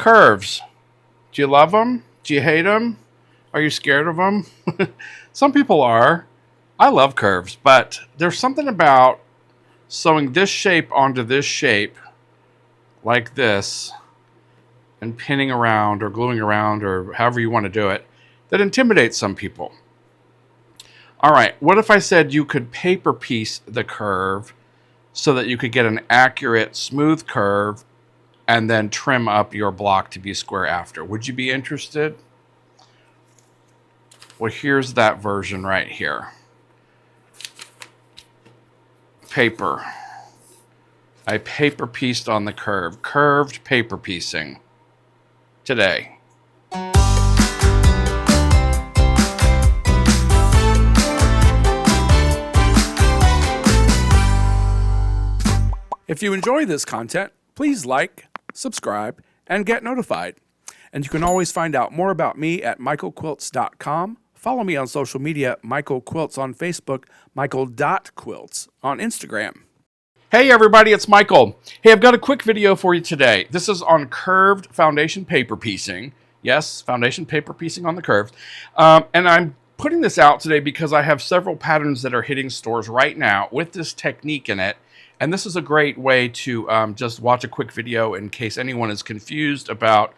Curves. Do you love them? Do you hate them? Are you scared of them? Some people are. I love curves, but there's something about sewing this shape onto this shape like this and pinning around or gluing around or however you want to do it that intimidates some people. All right, what if I said you could paper piece the curve so that you could get an accurate smooth curve and then trim up your block to be square after? Would you be interested? Well, here's that version right here. Paper. I paper pieced on the curve. Curved paper piecing today. If you enjoy this content, please like, subscribe, and get notified. And you can always find out more about me at michaelquilts.com. Follow me on social media, Michael Quilts on Facebook, michael.quilts on Instagram. Hey everybody, it's Michael. Hey, I've got a quick video for you today. This is on curved foundation paper piecing. Yes, foundation paper piecing on the curves. And I'm putting this out today because I have several patterns that are hitting stores right now with this technique in it. And this is a great way to just watch a quick video in case anyone is confused about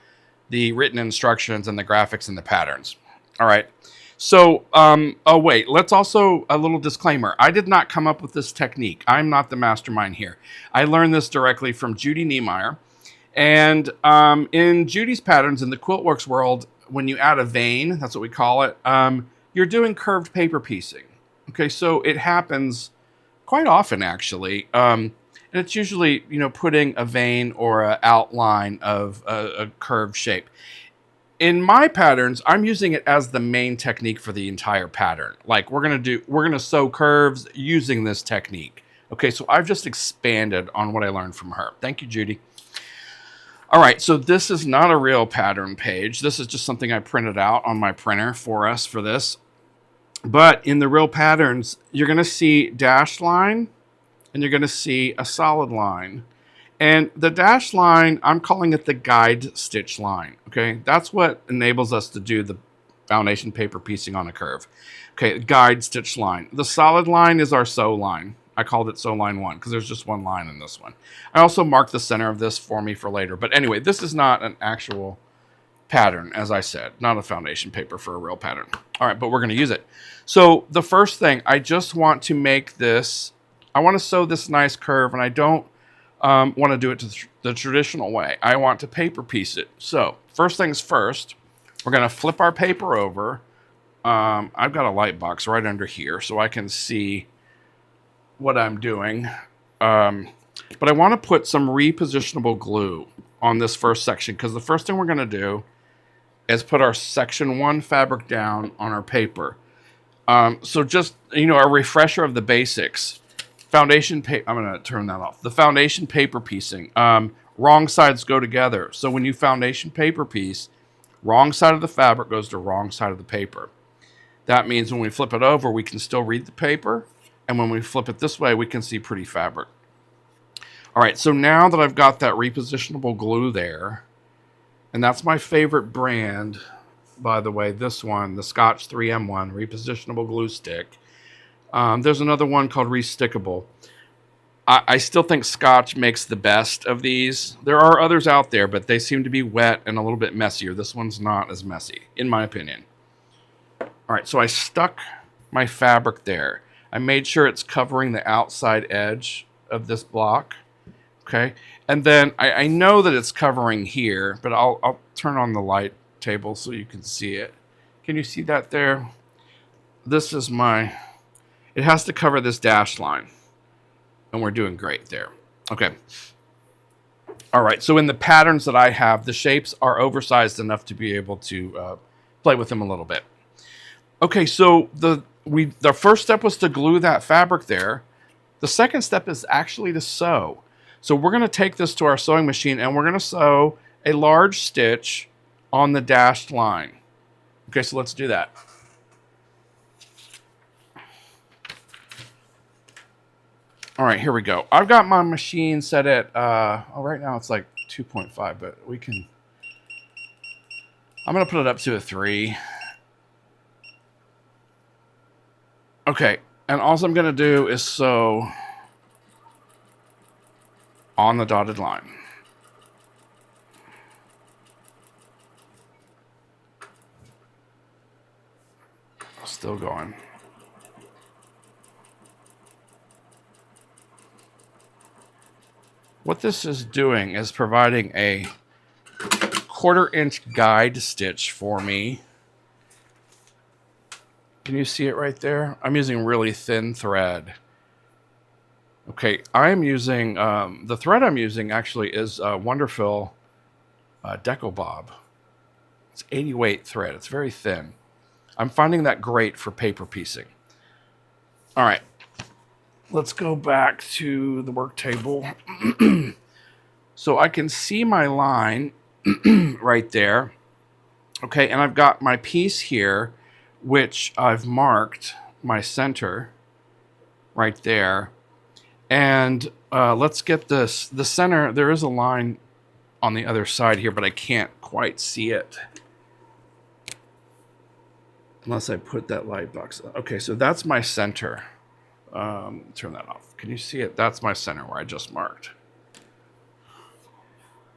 the written instructions and the graphics and the patterns. All right. So, oh wait, let's also, a little disclaimer. I did not come up with this technique. I'm not the mastermind here. I learned this directly from Judy Niemeyer. And in Judy's patterns in the Quiltworks world, when you add a vein, that's what we call it, you're doing curved paper piecing. Okay, so it happens quite often, actually. And it's usually, you know, putting a vein or an outline of a curved shape. In my patterns, I'm using it as the main technique for the entire pattern. Like we're gonna sew curves using this technique. Okay, so I've just expanded on what I learned from her. Thank you, Judy. All right, so this is not a real pattern page. This is just something I printed out on my printer for us for this. But in the real patterns, you're gonna see dashed line and you're gonna see a solid line. And the dashed line, I'm calling it the guide stitch line, okay? That's what enables us to do the foundation paper piecing on a curve. Okay, guide stitch line. The solid line is our sew line. I called it sew line 1 because there's just one line in this one. I also marked the center of this for me for later. But anyway, this is not an actual pattern, as I said, not a foundation paper for a real pattern. All right, but we're gonna use it. So the first thing, I just want to make this, I wanna sew this nice curve and I don't want to do it the traditional way. I want to paper piece it. So first things first, we're going to flip our paper over. I've got a light box right under here so I can see what I'm doing. But I want to put some repositionable glue on this first section because the first thing we're going to do is put our section 1 fabric down on our paper. So just, you know, a refresher of the basics. Foundation paper, I'm going to turn that off. The foundation paper piecing. Wrong sides go together. So when you foundation paper piece, wrong side of the fabric goes to wrong side of the paper. That means when we flip it over, we can still read the paper. And when we flip it this way, we can see pretty fabric. All right, so now that I've got that repositionable glue there, and that's my favorite brand, by the way, this one, the Scotch 3M1, repositionable glue stick. There's another one called Restickable. I still think Scotch makes the best of these. There are others out there, but they seem to be wet and a little bit messier. This one's not as messy, in my opinion. All right, so I stuck my fabric there. I made sure it's covering the outside edge of this block. Okay, and then I know that it's covering here, but I'll turn on the light table so you can see it. Can you see that there? This is my... It has to cover this dashed line. And we're doing great there. Okay. All right. So in the patterns that I have, the shapes are oversized enough to be able to play with them a little bit. Okay. So the first step was to glue that fabric there. The second step is actually to sew. So we're going to take this to our sewing machine and we're going to sew a large stitch on the dashed line. Okay. So let's do that. All right, here we go. I've got my machine set at, right now it's like 2.5, but we can I'm going to put it up to a 3. Okay, and all I'm going to do is sew on the dotted line. Still going. What this is doing is providing a 1/4-inch guide stitch for me. Can you see it right there? I'm using really thin thread. Okay, I'm using, the thread I'm using actually is Wonderfil Deco Bob. It's 80 weight thread. It's very thin. I'm finding that great for paper piecing. All right, let's go back to the work table. So I can see my line right there. Okay, and I've got my piece here, which I've marked my center right there. And let's get this. The center, there is a line on the other side here, but I can't quite see it. Unless I put that light box. Okay, so that's my center. Turn that off. Can you see it? That's my center where I just marked.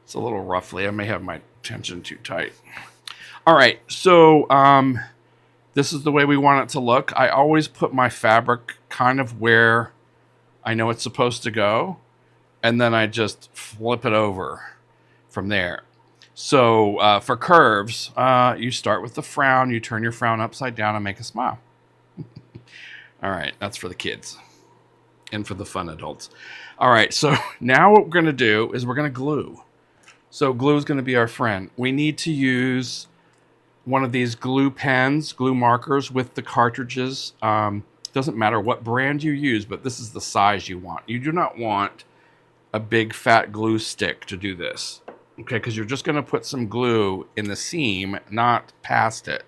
It's a little roughly. I may have my tension too tight. All right, so this is the way we want it to look. I always put my fabric kind of where I know it's supposed to go, and then I just flip it over from there. So for curves, you start with the frown, you turn your frown upside down and make a smile. All right, that's for the kids and for the fun adults. All right, so now what we're going to do is we're going to glue. So glue is going to be our friend. We need to use one of these glue pens, glue markers with the cartridges. Doesn't matter what brand you use, but this is the size you want. You do not want a big fat glue stick to do this. Okay, because you're just going to put some glue in the seam, not past it.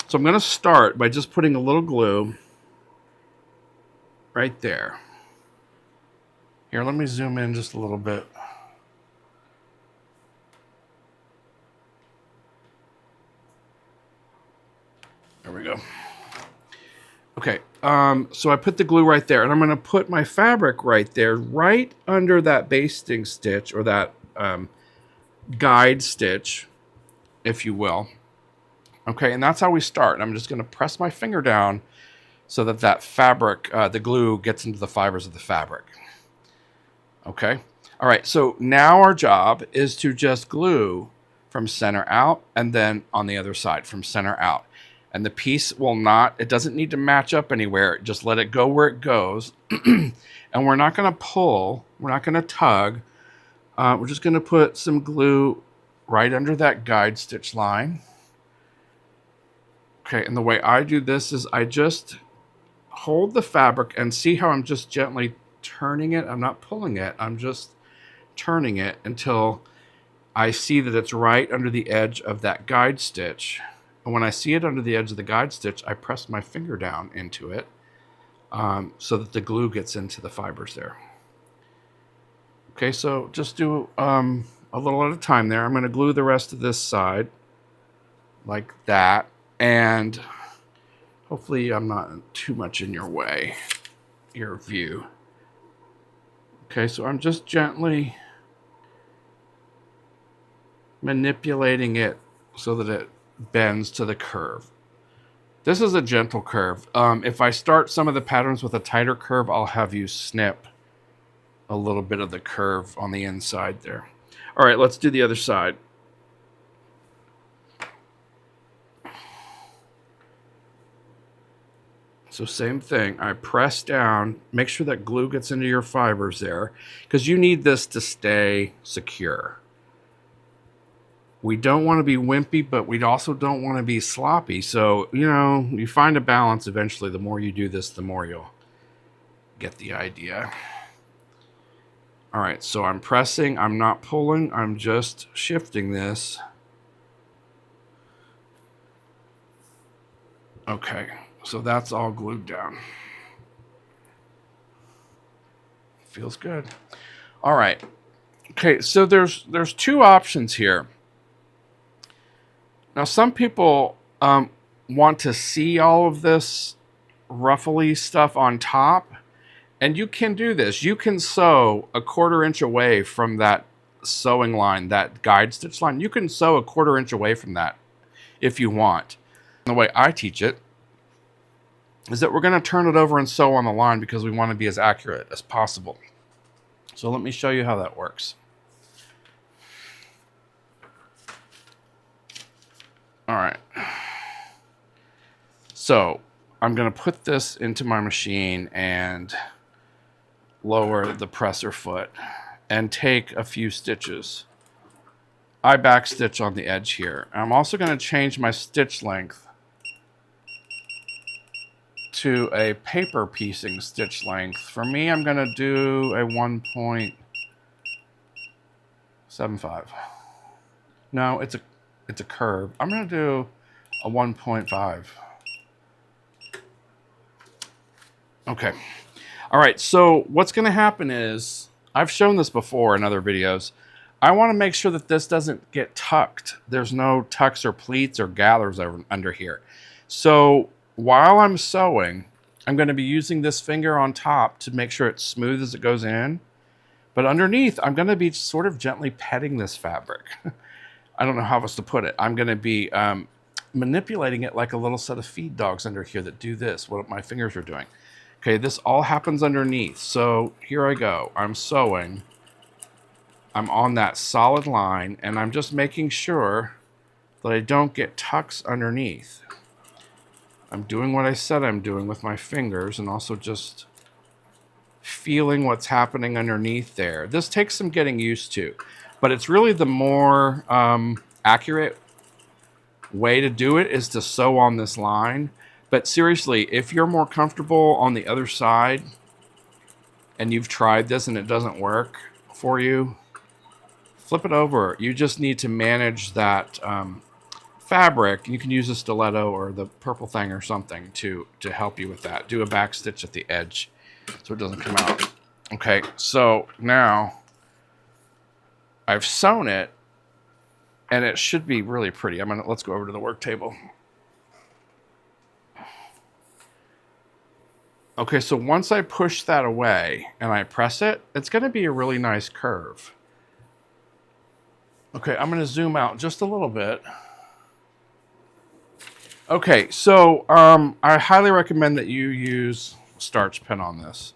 So I'm going to start by just putting a little glue right there. Here, let me zoom in just a little bit. There we go. Okay, so I put the glue right there, and I'm going to put my fabric right there, right under that basting stitch, or that guide stitch, if you will. Okay, and that's how we start. I'm just going to press my finger down so that that fabric, the glue, gets into the fibers of the fabric. Okay, all right, so now our job is to just glue from center out, and then on the other side from center out. And the piece will not, it doesn't need to match up anywhere. Just let it go where it goes. And we're not going to pull, we're not going to tug. We're just going to put some glue right under that guide stitch line. Okay, and the way I do this is I just hold the fabric and see how I'm just gently turning it. I'm not pulling it. I'm just turning it until I see that it's right under the edge of that guide stitch. And when I see it under the edge of the guide stitch, I press my finger down into it so that the glue gets into the fibers there. Okay, so just do a little at a time there. I'm going to glue the rest of this side like that. And hopefully I'm not too much in your way, your view. Okay, so I'm just gently manipulating it so that it bends to the curve. This is a gentle curve. If I start some of the patterns with a tighter curve, I'll have you snip a little bit of the curve on the inside there. All right, let's do the other side. So same thing, I press down, make sure that glue gets into your fibers there, because you need this to stay secure. We don't want to be wimpy, but we also don't want to be sloppy. So, you know, you find a balance eventually. The more you do this, the more you'll get the idea. All right, so I'm pressing, I'm not pulling, I'm just shifting this. Okay, so that's all glued down. Feels good. All right. Okay, so there's two options here. Now, some people want to see all of this ruffly stuff on top, and you can do this. You can sew a 1/4 inch away from that sewing line, that guide stitch line. You can sew a 1/4 inch away from that if you want. And the way I teach it is that we're going to turn it over and sew on the line because we want to be as accurate as possible. So let me show you how that works. All right. So I'm going to put this into my machine and lower the presser foot and take a few stitches. I back stitch on the edge here. I'm also going to change my stitch length to a paper piecing stitch length. For me, I'm going to do a 1.75. No, it's a curve. I'm going to do a 1.5. Okay. All right. So what's going to happen is, I've shown this before in other videos. I want to make sure that this doesn't get tucked. There's no tucks or pleats or gathers under here. So while I'm sewing, I'm going to be using this finger on top to make sure it's smooth as it goes in. But underneath, I'm going to be sort of gently petting this fabric. I don't know how else to put it. I'm going to be manipulating it like a little set of feed dogs under here that do this, what my fingers are doing. Okay, this all happens underneath. So here I go. I'm sewing. I'm on that solid line, and I'm just making sure that I don't get tucks underneath. I'm doing what I said I'm doing with my fingers, and also just feeling what's happening underneath there. This takes some getting used to, but it's really the more accurate way to do it is to sew on this line. But seriously, if you're more comfortable on the other side and you've tried this and it doesn't work for you, flip it over. You just need to manage that fabric. You can use a stiletto or the purple thing or something to help you with that. Do a back stitch at the edge so it doesn't come out. Okay, so now I've sewn it, and it should be really pretty. Let's go over to the work table. Okay, so once I push that away and I press it, it's going to be a really nice curve. Okay, I'm going to zoom out just a little bit. Okay, so I highly recommend that you use starch pen on this.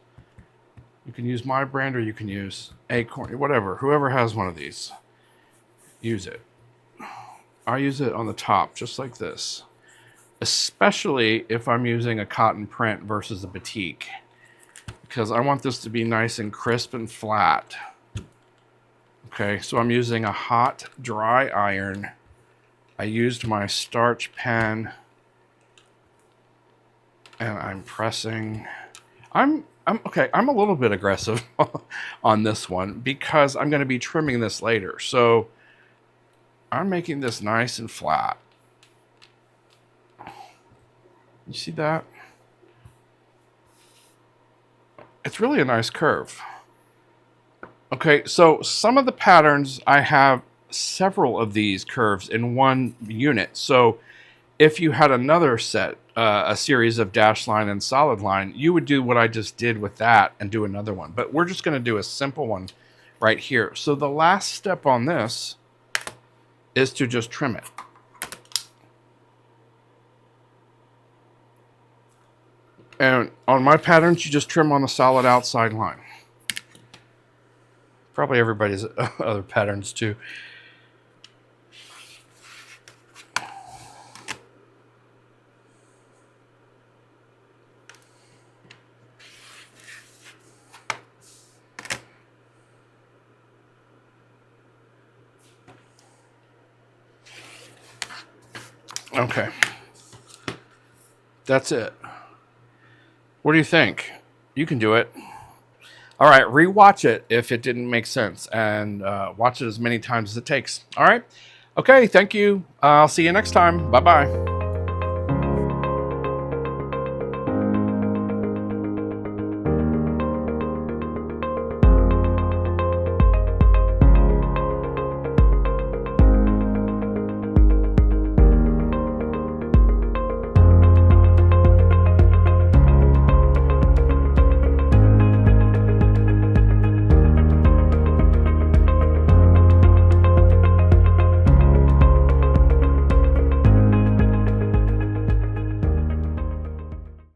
You can use my brand, or you can use Acorn, whatever. Whoever has one of these, use it. I use it on the top, just like this. Especially if I'm using a cotton print versus a batik, because I want this to be nice and crisp and flat. Okay, so I'm using a hot, dry iron. I used my starch pen, and I'm pressing. I'm a little bit aggressive on this one because I'm going to be trimming this later. So I'm making this nice and flat. You see that? It's really a nice curve. Okay, so some of the patterns, I have several of these curves in one unit. So if you had another set, a series of dash line and solid line, you would do what I just did with that and do another one. But we're just going to do a simple one right here. So the last step on this is to just trim it. And on my patterns, you just trim on the solid outside line. Probably everybody's other patterns too. Okay. That's it. What do you think? You can do it. All right, rewatch it if it didn't make sense, and watch it as many times as it takes. All right? Okay, thank you. I'll see you next time. Bye-bye.